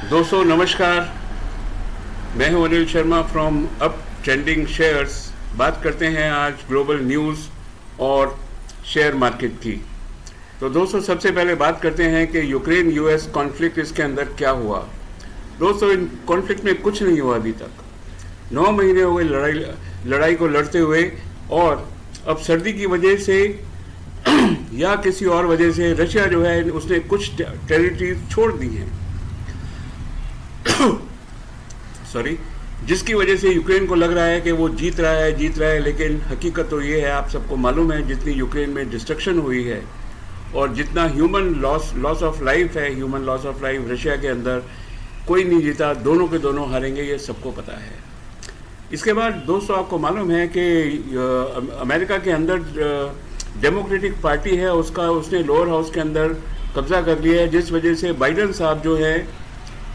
दोस्तों नमस्कार, मैं हूं Anil Sharma from up trending shares. बात करते हैं आज ग्लोबल न्यूज़ और शेयर मार्केट की। तो दोस्तों सबसे पहले बात करते हैं कि यूक्रेन यूएस कॉन्फ्लिक्ट इसके अंदर क्या हुआ। दोस्तों इन कॉन्फ्लिक्ट में कुछ नहीं हुआ अभी तक। 9 महीने हो गए लड़ाई को लड़ते हुए, और अब सर्दी की वजह से या किसी और वजह से रशिया जो है उसने कुछ टेरिटरीज छोड़ दी हैं सॉरी, जिसकी वजह से यूक्रेन को लग रहा है कि वो जीत रहा है, लेकिन हकीकत तो ये है, आप सबको मालूम है, जितनी यूक्रेन में डिस्ट्रक्शन हुई है और जितना ह्यूमन लॉस ऑफ लाइफ है, human loss of life Russia के अंदर, कोई नहीं जीता, दोनों के दोनों हारेंगे, ये सबको पता है। इसके बाद दोस्तों आपको मालूम है कि अमेरिका के अंदर डेमोक्रेटिक पार्टी है, उसने लोअर हाउस के अंदर कब्जा कर लिया है, जिस वजह से बाइडन साहब जो है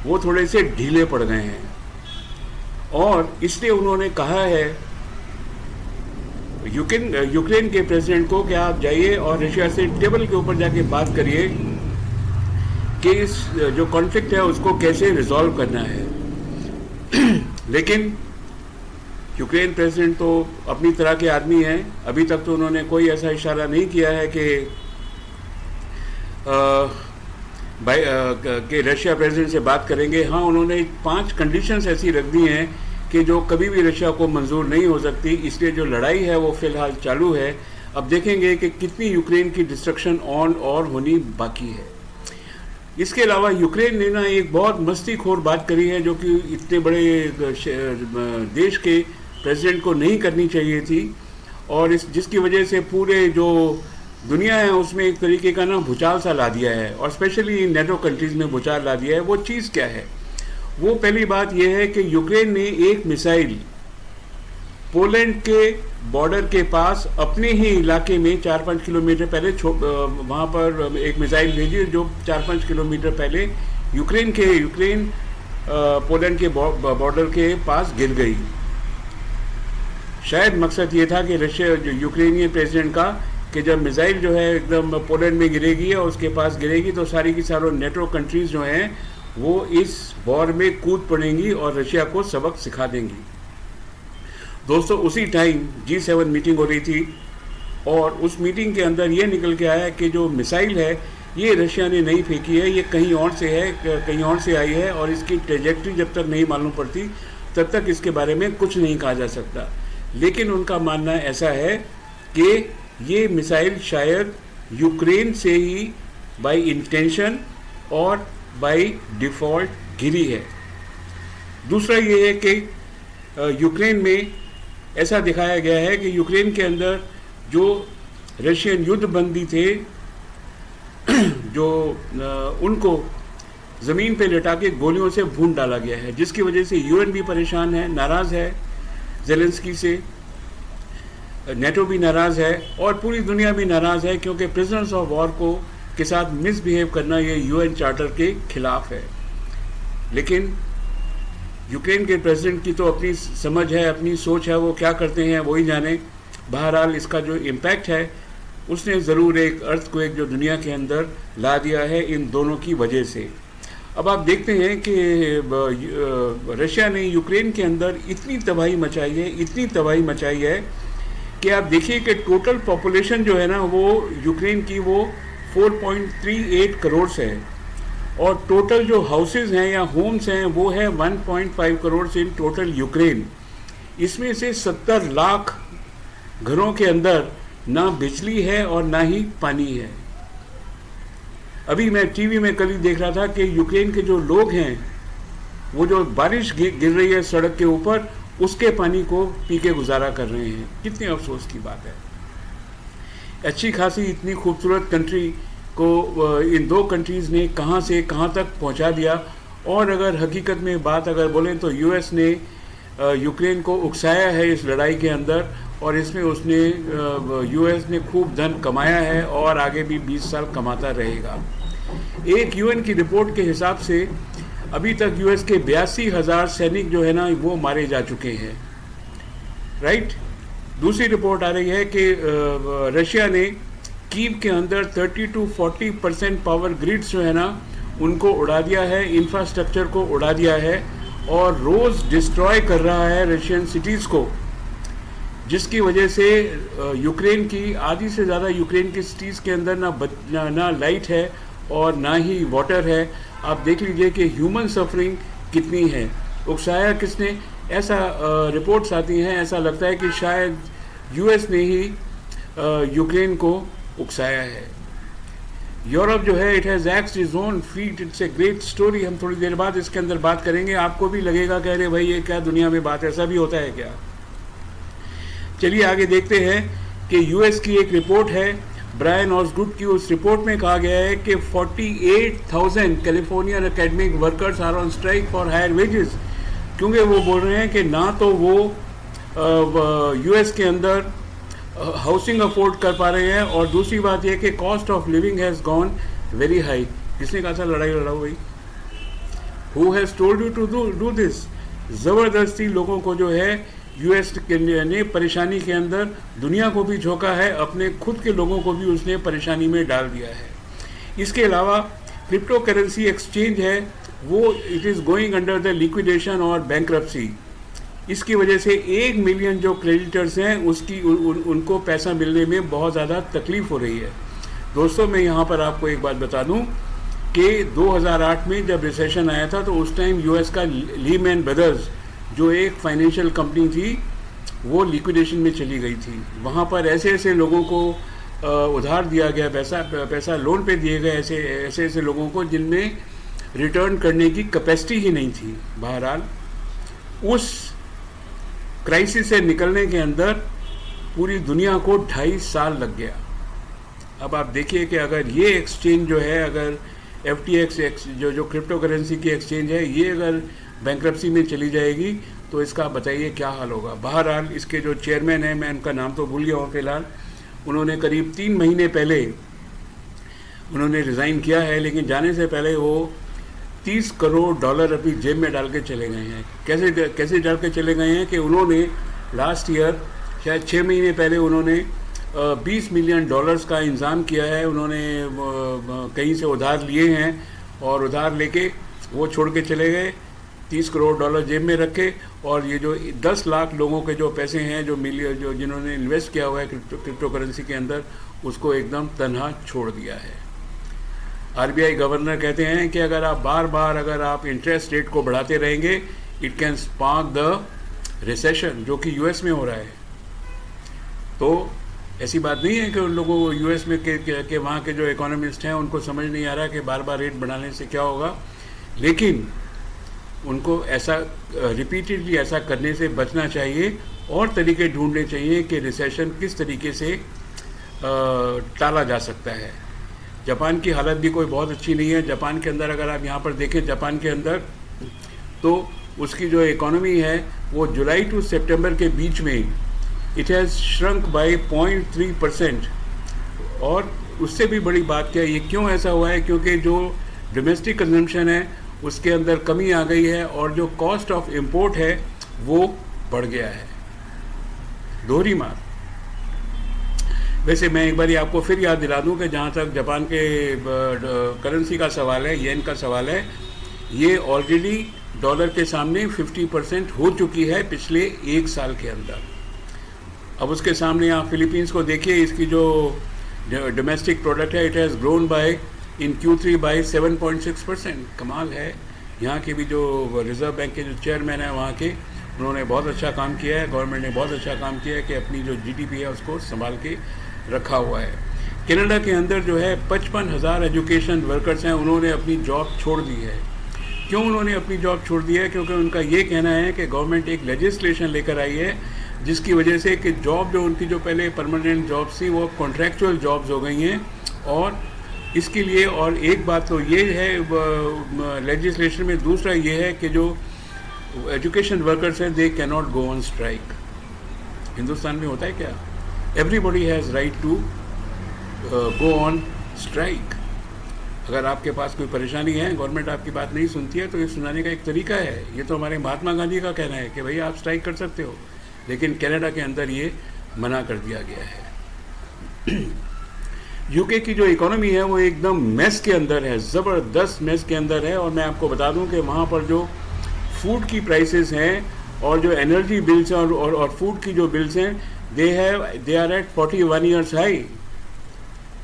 वो थोड़े से ढीले पड़ गए हैं। और इसलिए उन्होंने कहा है यूक्रेन के प्रेसिडेंट को कि आप जाइए और रशिया से टेबल के ऊपर जाके बात करिए कि इस जो कॉन्फ्लिक्ट है उसको कैसे रिजॉल्व करना है। लेकिन यूक्रेन प्रेसिडेंट तो अपनी तरह के आदमी हैं, अभी तक तो उन्होंने कोई ऐसा इशारा नहीं किया है कि रशिया प्रेसिडेंट से बात करेंगे। हाँ, उन्होंने 5 कंडीशंस ऐसी रख दी हैं कि जो कभी भी रशिया को मंजूर नहीं हो सकती, इसलिए जो लड़ाई है वो फिलहाल चालू है। अब देखेंगे कि कितनी यूक्रेन की डिस्ट्रक्शन ऑन और होनी बाकी है। इसके अलावा यूक्रेन ने ना एक बहुत मस्तीखोर बात करी है, जो कि इतने बड़े देश के प्रेसिडेंट को नहीं करनी चाहिए थी, और जिसकी वजह से पूरे जो दुनिया है उसमें एक तरीके का ना भूचाल सा ला दिया है, और स्पेशली नेटो कंट्रीज़ में भूचाल ला दिया है। वो चीज़ क्या है? वो पहली बात यह है कि यूक्रेन ने एक मिसाइल पोलैंड के बॉर्डर के पास अपने ही इलाके में 4-5 किलोमीटर पहले वहाँ पर एक मिसाइल भेजी, जो 4-5 किलोमीटर पहले यूक्रेन पोलैंड के बॉर्डर के पास गिर गई। शायद मकसद ये था कि रशिया जो यूक्रेनियन प्रेसिडेंट का, कि जब मिसाइल जो है एकदम पोलैंड में गिरेगी और उसके पास गिरेगी तो सारी की सारी नेटो कंट्रीज जो हैं वो इस वॉर में कूद पड़ेंगी और रशिया को सबक सिखा देंगी। दोस्तों उसी टाइम G7 मीटिंग हो रही थी, और उस मीटिंग के अंदर ये निकल के आया कि जो मिसाइल है ये रशिया ने नहीं फेंकी है, ये कहीं और से है, कहीं और से आई है, और इसकी ट्रेजेक्ट्री जब तक नहीं मालूम पड़ती तब तक इसके बारे में कुछ नहीं कहा जा सकता। लेकिन उनका मानना ऐसा है कि ये मिसाइल शायद यूक्रेन से ही बाय इंटेंशन और बाय डिफ़ॉल्ट गिरी है। दूसरा ये है कि यूक्रेन में ऐसा दिखाया गया है कि यूक्रेन के अंदर जो रशियन युद्धबंदी थे जो उनको ज़मीन पे लिटा के गोलियों से भून डाला गया है, जिसकी वजह से यूएन भी परेशान है, नाराज़ है ज़ेलेंस्की से, नेटो भी नाराज़ है और पूरी दुनिया भी नाराज़ है, क्योंकि प्रिजनर्स ऑफ वॉर के साथ मिसबिहेव करना ये यूएन चार्टर के खिलाफ है। लेकिन यूक्रेन के प्रेसिडेंट की तो अपनी समझ है, अपनी सोच है, वो क्या करते हैं वही जाने। बहरहाल इसका जो इम्पैक्ट है उसने ज़रूर एक अर्थक्वेक जो दुनिया के अंदर ला दिया है इन दोनों की वजह से। अब आप देखते हैं कि रशिया ने यूक्रेन के अंदर इतनी तबाही मचाई है कि आप देखिए कि टोटल पॉपुलेशन जो है ना वो यूक्रेन की वो 4.38 करोड़ है, और टोटल जो हाउसेज हैं या होम्स हैं वो है 1.5 करोड़ इन टोटल यूक्रेन। इसमें से 70 लाख घरों के अंदर ना बिजली है और ना ही पानी है। अभी मैं टीवी में कल ही देख रहा था कि यूक्रेन के जो लोग हैं वो जो बारिश गिर रही है सड़क के ऊपर, उसके पानी को पी के गुजारा कर रहे हैं। कितने अफसोस की बात है। अच्छी खासी इतनी खूबसूरत कंट्री को इन दो कंट्रीज़ ने कहां से कहां तक पहुंचा दिया। और अगर हकीकत में बात अगर बोलें तो यूएस ने यूक्रेन को उकसाया है इस लड़ाई के अंदर, और इसमें यूएस ने खूब धन कमाया है और आगे भी 20 साल कमाता रहेगा। एक यूएन की रिपोर्ट के हिसाब से अभी तक यूएस के 82,000 सैनिक जो है ना वो मारे जा चुके हैं, राइट। दूसरी रिपोर्ट आ रही है कि रशिया ने कीव के अंदर 30 to 40% पावर ग्रिड्स जो है ना उनको उड़ा दिया है, इंफ्रास्ट्रक्चर को उड़ा दिया है और रोज़ डिस्ट्रॉय कर रहा है रशियन सिटीज़ को, जिसकी वजह से यूक्रेन की आधी से ज़्यादा यूक्रेन की सिटीज़ के अंदर ना लाइट है और ना ही वाटर है। आप देख लीजिए कि ह्यूमन सफरिंग कितनी है। उकसाया किसने? ऐसा रिपोर्ट्स आती हैं, ऐसा लगता है कि शायद यूएस ने ही यूक्रेन को उकसाया है। यूरोप जो है, it has axed its own feet, it's a great story. हम थोड़ी देर बाद इसके अंदर बात करेंगे। आपको भी लगेगा कह रहे भाई ये क्या दुनिया में बात, ऐसा भी होता है क्या? चलिए आगे देखते हैं कि यूएस की एक रिपोर्ट है ब्रायन ऑसगुड की। उस रिपोर्ट में कहा गया है कि 48,000 Californian academic workers are on strike for higher wages, क्योंकि वो बोल रहे हैं कि ना तो वो यूएस के अंदर हाउसिंग अफोर्ड कर पा रहे हैं और दूसरी बात यह कि cost of living has gone very high. किसने कहा था लड़ाई लड़ाओ भाई? Who has told you to do this? ज़बरदस्ती लोगों को जो है यूएस ने परेशानी के अंदर दुनिया को भी झोंका है, अपने खुद के लोगों को भी उसने परेशानी में डाल दिया है। इसके अलावा क्रिप्टो करेंसी एक्सचेंज है वो it is going under the liquidation और बैंक्रप्सी। इसकी वजह से 1 मिलियन जो क्रेडिटर्स हैं उनको पैसा मिलने में बहुत ज़्यादा तकलीफ़ हो रही है। दोस्तों मैं यहाँ पर आपको एक बात बता दूँ कि 2008 में जब रिसेशन आया था तो उस टाइम यूएस का लीमैन ब्रदर्स जो एक फाइनेंशियल कंपनी थी वो लिक्विडेशन में चली गई थी। वहाँ पर ऐसे ऐसे लोगों को उधार दिया गया, पैसा लोन पे दिए गए ऐसे लोगों को जिनमें रिटर्न करने की कैपेसिटी ही नहीं थी। बहरहाल उस क्राइसिस से निकलने के अंदर पूरी दुनिया को 2.5 साल लग गया। अब आप देखिए कि अगर ये एक्सचेंज जो है, अगर FTX जो क्रिप्टो करेंसी की एक्सचेंज है, ये अगर बैंक्रप्सी में चली जाएगी तो इसका बताइए क्या हाल होगा। बहरहाल इसके जो चेयरमैन हैं, मैं उनका नाम तो भूल गया हूँ फिलहाल, उन्होंने करीब 3 महीने पहले उन्होंने रिज़ाइन किया है, लेकिन जाने से पहले वो $30 करोड़ अपनी जेब में डाल के चले गए हैं। कैसे डाल के चले गए हैं कि उन्होंने लास्ट ईयर शायद 6 महीने पहले उन्होंने $20 मिलियन का इंतज़ाम किया है। उन्होंने कहीं से उधार लिए हैं और उधार लेके वो छोड़ के चले गए, $30 करोड़ जेब में रखे, और ये जो 10 लाख लोगों के जो पैसे हैं जो जिन्होंने इन्वेस्ट किया हुआ है क्रिप्टो करेंसी के अंदर, उसको एकदम तनहा छोड़ दिया है। आरबीआई गवर्नर कहते हैं कि अगर आप अगर आप इंटरेस्ट रेट को बढ़ाते रहेंगे, it can spark the recession, जो कि यूएस में हो रहा है। तो ऐसी बात नहीं है कि उन लोगों को यूएस में के वहाँ के जो इकोनॉमिस्ट हैं उनको समझ नहीं आ रहा कि बार रेट बढ़ाने से क्या होगा, लेकिन उनको ऐसा रिपीटेडली ऐसा करने से बचना चाहिए और तरीके ढूंढने चाहिए कि रिसेशन किस तरीके से टाला जा सकता है। जापान की हालत भी कोई बहुत अच्छी नहीं है। जापान के अंदर अगर आप यहाँ पर देखें, जापान के अंदर तो उसकी जो इकोनॉमी है वो जुलाई टू सितंबर के बीच में इट हैज़ श्रंक बाय 0.3%। और उससे भी बड़ी बात क्या है, ये क्यों ऐसा हुआ है? क्योंकि जो डोमेस्टिक कंजम्पशन है उसके अंदर कमी आ गई है और जो कॉस्ट ऑफ इंपोर्ट है वो बढ़ गया है। दोहरी मार। वैसे मैं एक बार आपको फिर याद दिला दूं कि जहाँ तक जापान के करेंसी का सवाल है, येन का सवाल है, ये ऑलरेडी डॉलर के सामने 50% हो चुकी है पिछले 1 साल के अंदर। अब उसके सामने आप फिलीपींस को देखिए, इसकी जो डोमेस्टिक प्रोडक्ट है it has grown by in Q3 by 7.6%। कमाल है। यहाँ के भी जो रिज़र्व बैंक के जो चेयरमैन हैं वहाँ के, उन्होंने बहुत अच्छा काम किया है। गवर्नमेंट ने बहुत अच्छा काम किया है कि अपनी जो GDP है उसको संभाल के रखा हुआ है। कनाडा के अंदर जो है 55,000 एजुकेशन वर्कर्स हैं, उन्होंने अपनी जॉब छोड़ दी है। क्यों उन्होंने अपनी जॉब छोड़ दी है? क्योंकि उनका ये कहना है कि गवर्नमेंट एक लेजिस्लेशन लेकर आई है जिसकी वजह से कि जॉब जो उनकी जो पहले परमानेंट जॉब्स थी वो कॉन्ट्रैक्चुअल जॉब्स हो गई हैं। और इसके लिए और एक बात तो ये है लेजिस्लेशन में, दूसरा ये है कि जो एजुकेशन वर्कर्स हैं they can not go on strike. Hindustan में होता है क्या? Everybody has right to go on strike. अगर आपके पास कोई परेशानी है, गवर्नमेंट आपकी बात नहीं सुनती है, तो ये सुनाने का एक तरीका है। ये तो हमारे महात्मा गांधी का कहना है कि भाई आप स्ट्राइक कर सकते हो, लेकिन कनाडा के अंदर ये मना कर दिया गया है। यूके की जो इकोनॉमी है वो एकदम मेस के अंदर है, ज़बरदस्त मेस के अंदर है। और मैं आपको बता दूं कि वहाँ पर जो फूड की प्राइसेस हैं और जो एनर्जी बिल्स हैं और फूड की जो बिल्स हैं, they are at 41 years high.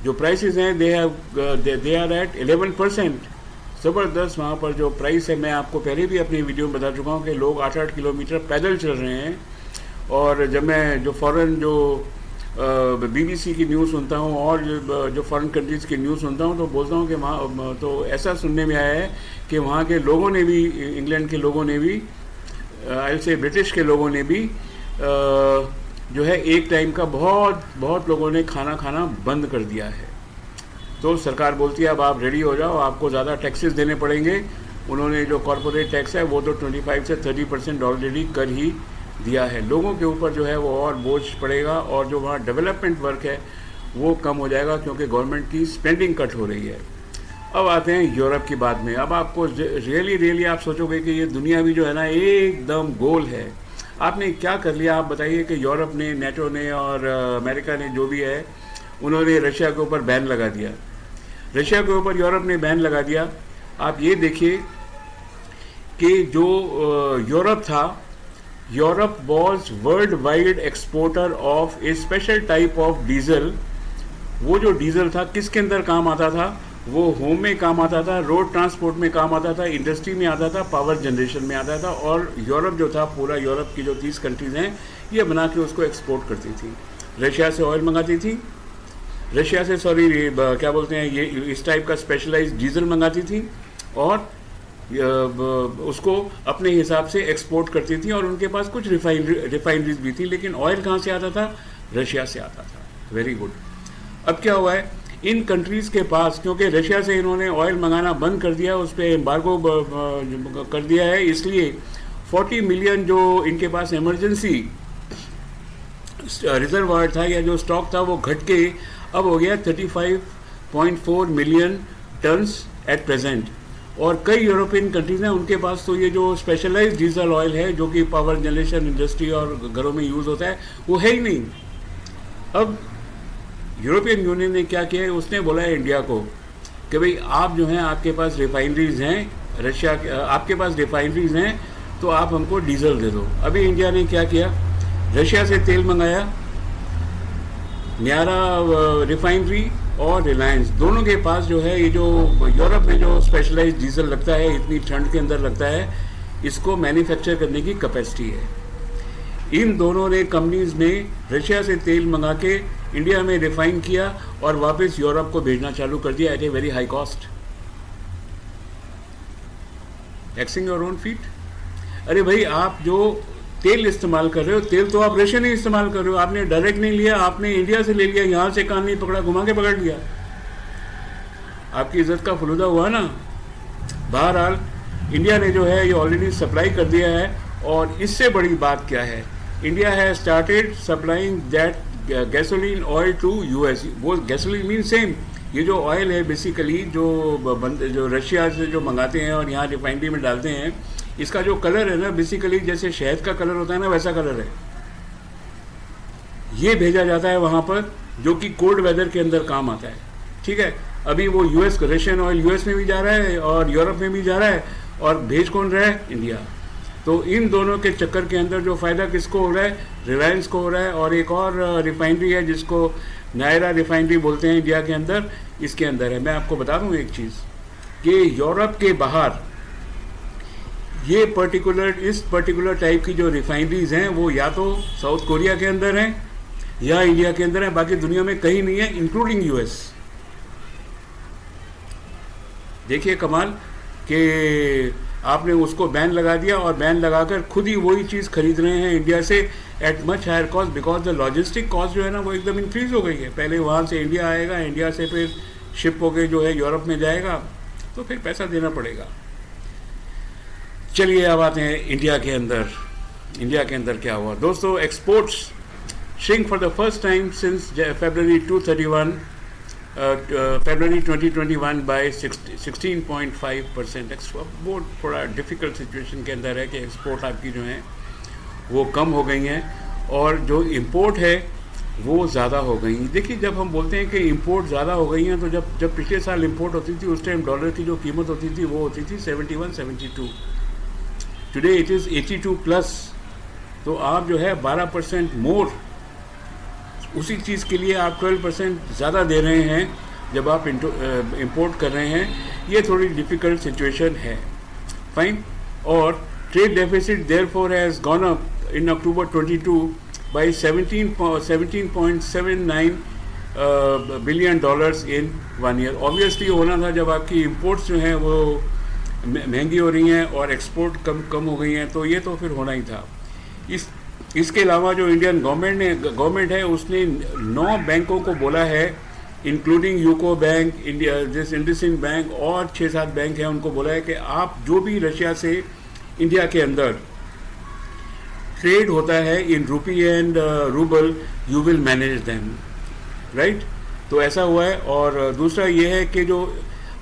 जो प्राइसेस हैं दे आर एट 11%। ज़बरदस्त वहाँ पर जो प्राइस है, मैं आपको पहले भी अपनी वीडियो में बता चुका हूँ कि लोग 8-8 किलोमीटर पैदल चल रहे हैं। और जब मैं जो फ़ॉरेन जो बीबीसी की न्यूज़ सुनता हूँ और जो फॉरेन कंट्रीज़ की न्यूज़ सुनता हूँ तो बोलता हूँ कि वहाँ तो ऐसा सुनने में आया है कि वहाँ के लोगों ने भी, इंग्लैंड के लोगों ने भी, आई से ब्रिटिश के लोगों ने भी जो है एक टाइम का बहुत लोगों ने खाना खाना बंद कर दिया है। तो सरकार बोलती है अब आप रेडी हो जाओ, आपको ज़्यादा टैक्सेस देने पड़ेंगे। उन्होंने जो कॉरपोरेट टैक्स है वो तो 25 से 30% ऑलरेडी कर ही दिया है। लोगों के ऊपर जो है वो और बोझ पड़ेगा और जो वहाँ डेवलपमेंट वर्क है वो कम हो जाएगा क्योंकि गवर्नमेंट की स्पेंडिंग कट हो रही है। अब आते हैं यूरोप की बात में। अब आपको रियली आप सोचोगे कि ये दुनिया भी जो है ना एकदम गोल है। आपने क्या कर लिया आप बताइए कि यूरोप ने, नेटो ने और अमेरिका ने जो भी है, उन्होंने रशिया के ऊपर बैन लगा दिया। रशिया के ऊपर यूरोप ने बैन लगा दिया। आप ये देखिए कि जो यूरोप था, Europe was world wide exporter of A special type of diesel. वो जो डीजल था किसके अंदर काम आता था? वो होम में काम आता था, रोड ट्रांसपोर्ट में काम आता था, इंडस्ट्री में आता था, पावर जनरेशन में आता था। और यूरोप जो था, पूरा यूरोप की जो 30 कंट्रीज़ हैं, ये बना के उसको एक्सपोर्ट करती थी। रशिया से ऑयल मंगाती थी, रशिया से क्या बोलते हैं ये, इस टाइप का स्पेशलाइज्ड डीजल मंगाती थी और उसको अपने हिसाब से एक्सपोर्ट करती थी। और उनके पास कुछ रिफाइनरीज भी थी, लेकिन ऑयल कहाँ से आता था? रशिया से आता था। Very good. अब क्या हुआ है इन कंट्रीज़ के पास, क्योंकि रशिया से इन्होंने ऑयल मंगाना बंद कर दिया, उस पर एम्बार्गो कर दिया है, इसलिए 40 मिलियन जो इनके पास इमरजेंसी रिजर्वायर था या जो स्टॉक था वो घट के अब हो गया 35.4 मिलियन टन्स एट प्रेजेंट। और कई यूरोपियन कंट्रीज हैं उनके पास तो ये जो स्पेशलाइज्ड डीजल ऑयल है जो कि पावर जनरेशन, इंडस्ट्री और घरों में यूज़ होता है, वो है ही नहीं। अब यूरोपियन यूनियन ने क्या किया है, उसने बोला है इंडिया को कि भाई आप जो हैं, आपके पास रिफाइनरीज हैं, रशिया के आपके पास रिफाइनरीज हैं, तो आप हमको डीजल दे दो। अभी इंडिया ने क्या किया, रशिया से तेल मंगाया, न्यारा रिफाइनरी और रिलायंस दोनों के पास जो है ये जो यूरोप में जो स्पेशलाइज्ड डीजल लगता है, इतनी ठंड के अंदर लगता है, इसको मैन्युफैक्चर करने की कैपेसिटी है। इन दोनों ने कंपनीज ने रशिया से तेल मंगा के इंडिया में रिफाइन किया और वापस यूरोप को भेजना चालू कर दिया at a very high cost. Taxing your own feet. अरे भाई, आप जो तेल इस्तेमाल कर रहे हो, तेल तो आप रशिया नहीं इस्तेमाल कर रहे हो, आपने डायरेक्ट नहीं लिया, आपने इंडिया से ले लिया, यहाँ से कान नहीं पकड़ा, घुमा के पकड़ लिया, आपकी इज्जत का फलूदा हुआ ना। बहरहाल इंडिया ने जो है ये ऑलरेडी सप्लाई कर दिया है। और इससे बड़ी बात क्या है, India has started supplying that gasoline oil to US. वो गैसोलीन मीन सेम, ये जो ऑयल है बेसिकली जो रशिया से जो मंगाते हैं और यहाँ रिफाइनरी में डालते हैं, इसका जो कलर है ना, बेसिकली जैसे शहद का कलर होता है ना, वैसा कलर है। ये भेजा जाता है वहाँ पर, जो कि कोल्ड वेदर के अंदर काम आता है। ठीक है, अभी वो यूएस, रशियन ऑयल यूएस में भी जा रहा है और यूरोप में भी जा रहा है, और भेज कौन रहा है? इंडिया। तो इन दोनों के चक्कर के अंदर जो फ़ायदा किसको हो रहा है? रिलायंस को हो रहा है। और एक और रिफाइनरी है जिसको नायरा रिफाइनरी बोलते हैं इंडिया के अंदर, इसके अंदर है। मैं आपको बता दूं एक चीज़ कि यूरोप के बाहर ये इस पर्टिकुलर टाइप की जो रिफाइनरीज हैं वो या तो साउथ कोरिया के अंदर हैं या इंडिया के अंदर हैं, बाकी दुनिया में कहीं नहीं है, इंक्लूडिंग यूएस। देखिए कमाल कि आपने उसको बैन लगा दिया और बैन लगाकर खुद ही वही चीज़ खरीद रहे हैं इंडिया से at much higher cost, because the logistic cost जो है ना वो एकदम इंक्रीज हो गई है। पहले वहाँ से इंडिया आएगा, इंडिया से फिर शिप होके जो है यूरोप में जाएगा, तो फिर पैसा देना पड़ेगा। चलिए अब आते हैं इंडिया के अंदर। इंडिया के अंदर क्या हुआ दोस्तों? Exports shrink for the first time since February 2021 by 16.5%। बहुत थोड़ा डिफ़िकल्ट सिचुएशन के अंदर है कि एक्सपोर्ट आपकी जो है वो कम हो गई हैं, और जो इंपोर्ट है वो ज़्यादा हो गई। देखिए, जब हम बोलते हैं कि इंपोर्ट ज़्यादा हो गई हैं, तो जब जब पिछले साल इंपोर्ट होती थी उस टाइम डॉलर की जो कीमत होती थी वो होती थी 71-72। Today it is 82 plus. तो आप जो है 12% मोर, उसी चीज़ के लिए आप 12% ज़्यादा दे रहे हैं जब आप इंपोर्ट कर रहे हैं। ये थोड़ी डिफ़िकल्ट सिचुएशन है। फाइन। और trade deficit therefore has gone up in October 22 by 17.79 billion dollars in 1 year. Obviously होना था, जब आपकी इंपोर्ट्स जो हैं वो महंगी हो रही हैं और एक्सपोर्ट कम हो गई हैं, तो ये तो फिर होना ही था। इसके अलावा जो इंडियन गवर्नमेंट है उसने 9 बैंकों को बोला है, including UCO bank, IndusInd bank और 6-7 बैंक हैं, उनको बोला है कि आप जो भी रशिया से इंडिया के अंदर ट्रेड होता है in rupee and rouble, you will manage them, right. तो ऐसा हुआ है। और दूसरा ये है कि जो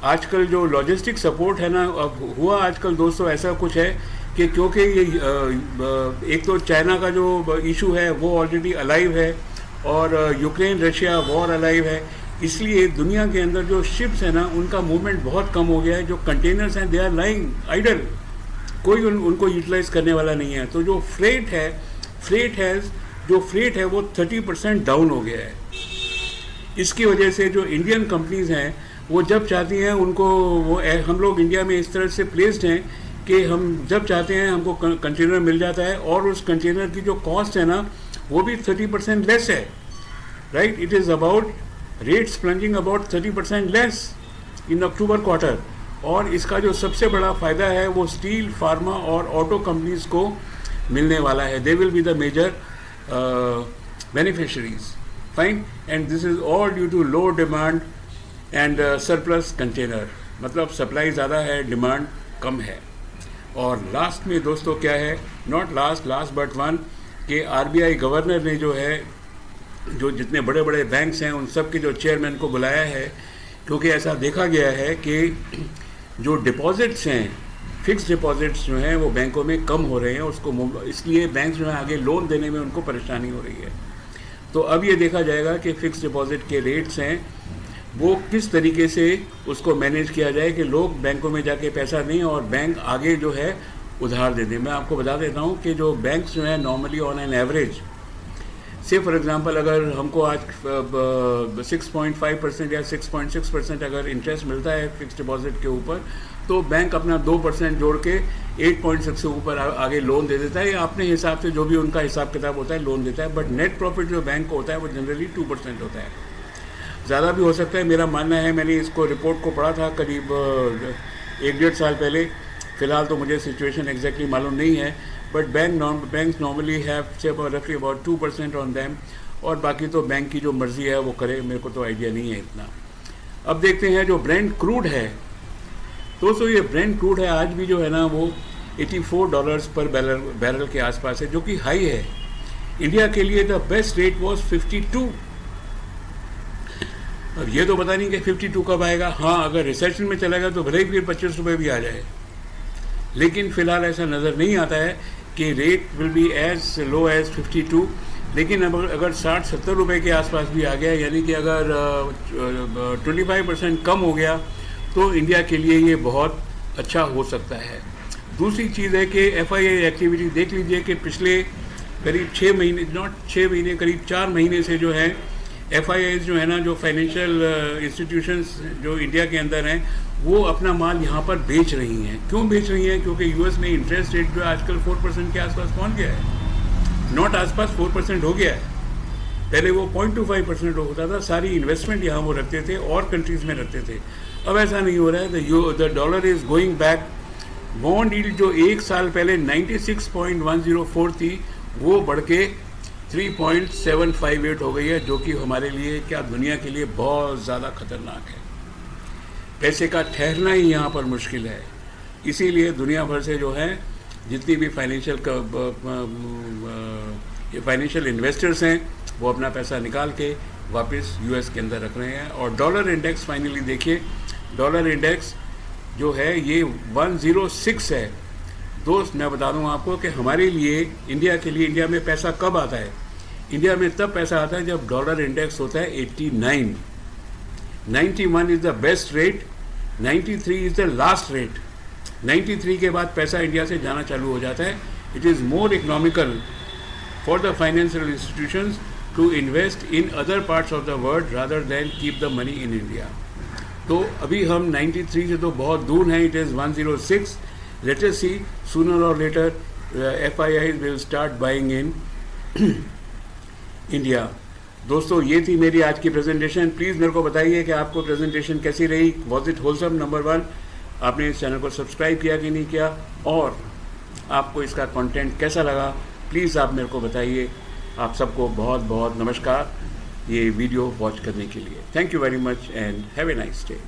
आजकल जो लॉजिस्टिक सपोर्ट है ना, अब हुआ आजकल दोस्तों ऐसा कुछ है कि क्योंकि ये एक तो चाइना का जो इशू है वो ऑलरेडी अलाइव है, और यूक्रेन रशिया वॉर अलाइव है, इसलिए दुनिया के अंदर जो शिप्स है ना उनका मूवमेंट बहुत कम हो गया है। जो कंटेनर्स हैं दे आर लाइंग आइडल, कोई उनको यूटिलाइज करने वाला नहीं है। तो जो फ्रेट है वो 30% डाउन हो गया है। इसकी वजह से जो इंडियन कंपनीज़ हैं वो जब चाहती हैं उनको, वो हम लोग इंडिया में इस तरह से प्लेस्ड हैं कि हम जब चाहते हैं हमको कंटेनर मिल जाता है, और उस कंटेनर की जो कॉस्ट है ना वो भी 30% लेस है, right. It is about rates plunging about 30% less in October quarter. और इसका जो सबसे बड़ा फ़ायदा है वो स्टील, फार्मा और ऑटो कंपनीज़ को मिलने वाला है। They will be the major beneficiaries. Fine. And this is all due to low demand and surplus container, मतलब सप्लाई ज़्यादा है, डिमांड कम है। और लास्ट में दोस्तों क्या है, नॉट लास्ट बट वन, कि आरबीआई गवर्नर ने जो है, जो जितने बड़े बड़े बैंक्स हैं उन सब के जो चेयरमैन को बुलाया है, क्योंकि ऐसा देखा गया है कि जो डिपॉजिट्स हैं, फिक्स डिपॉजिट्स जो हैं वो बैंकों में कम हो रहे हैं, उसको इसलिए बैंक जो है आगे लोन देने में उनको परेशानी हो रही है। तो अब ये देखा जाएगा कि फ़िक्स डिपॉजिट के रेट्स हैं वो किस तरीके से उसको मैनेज किया जाए कि लोग बैंकों में जाके पैसा दें और बैंक आगे जो है उधार दे दें। मैं आपको बता देता हूँ कि जो बैंक्स जो है नॉर्मली ऑन एन एवरेज, से फॉर एग्जांपल अगर हमको आज 6.5% या 6.6% अगर इंटरेस्ट मिलता है फिक्स डिपॉजिट के ऊपर, तो बैंक अपना 2% जोड़ के 8.6 से ऊपर आगे लोन दे देता है, या अपने हिसाब से जो भी उनका हिसाब किताब होता है लोन देता है। बट नेट प्रॉफिट जो बैंक को होता है वो जनरली 2% होता है, ज़्यादा भी हो सकता है। मेरा मानना है, मैंने इसको रिपोर्ट को पढ़ा था करीब 1-1.5 साल पहले, फ़िलहाल तो मुझे सिचुएशन एग्जैक्टली मालूम नहीं है, बट बैंक्स नॉर्मली हैव से रफली अबाउट 2% ऑन दैम, और बाकी तो बैंक की जो मर्ज़ी है वो करे, मेरे को तो आइडिया नहीं है इतना। अब देखते हैं जो ब्रेंट क्रूड है दोस्तों, ये ब्रेंट क्रूड है आज भी जो है ना वो $84 पर बैरल के आसपास है, जो कि हाई है। इंडिया के लिए द बेस्ट रेट वॉज 52। अब ये तो पता नहीं कि 52 कब आएगा। हाँ, अगर रिसेशन में चलेगा तो भले ही फिर 25 रुपये भी आ जाए, लेकिन फ़िलहाल ऐसा नज़र नहीं आता है कि rate will be as low as 52। लेकिन अगर 60-70 रुपये के आसपास भी आ गया, यानी कि अगर 25% कम हो गया, तो इंडिया के लिए ये बहुत अच्छा हो सकता है। दूसरी चीज़ है कि FII एक्टिविटी देख लीजिए कि पिछले करीब 6 महीने करीब 4 महीने से जो है FIIs जो है ना, जो फाइनेंशियल इंस्टीट्यूशंस जो इंडिया के अंदर हैं, वो अपना माल यहाँ पर बेच रही हैं। क्यों बेच रही हैं? क्योंकि US में इंटरेस्ट रेट जो आजकल 4% के आसपास पहुँच गया है, नॉट आसपास 4% हो गया है। पहले वो 0.25% होता था। सारी इन्वेस्टमेंट यहाँ वो रखते थे और कंट्रीज़ में रखते थे। अब ऐसा नहीं हो रहा है। The dollar is going back. Bond yield जो 1 साल पहले 96.104 थी, वो बढ़ के 3.758 हो गई है, जो कि हमारे लिए, क्या दुनिया के लिए बहुत ज़्यादा खतरनाक है। पैसे का ठहरना ही यहाँ पर मुश्किल है। इसीलिए दुनिया भर से जो है जितनी भी फाइनेंशियल इन्वेस्टर्स हैं, वो अपना पैसा निकाल के वापस US के अंदर रख रहे हैं। और डॉलर इंडेक्स फाइनली देखिए, डॉलर इंडेक्स जो है ये 106 है। दोस्त मैं बता दूं आपको कि हमारे लिए, इंडिया के लिए, इंडिया में पैसा कब आता है? इंडिया में तब पैसा आता है जब डॉलर इंडेक्स होता है 89, 91 is the best rate, 93 is the last rate. 93 के बाद पैसा इंडिया से जाना चालू हो जाता है। It is more economical for the financial institutions to invest in other parts of the world rather than keep the money in India. तो अभी हम 93 से तो बहुत दूर हैं, it is 106। Let us see sooner और later FIIs will start buying in India. दोस्तों ये थी मेरी आज की प्रेजेंटेशन। प्लीज़ मेरे को बताइए कि आपको प्रेजेंटेशन कैसी रही। Was it wholesome? नंबर 1, आपने इस चैनल को सब्सक्राइब किया कि नहीं किया, और आपको इसका कंटेंट कैसा लगा प्लीज़ आप मेरे को बताइए। आप सबको बहुत बहुत नमस्कार ये वीडियो वॉच करने के लिए। Thank you very much and have a nice day.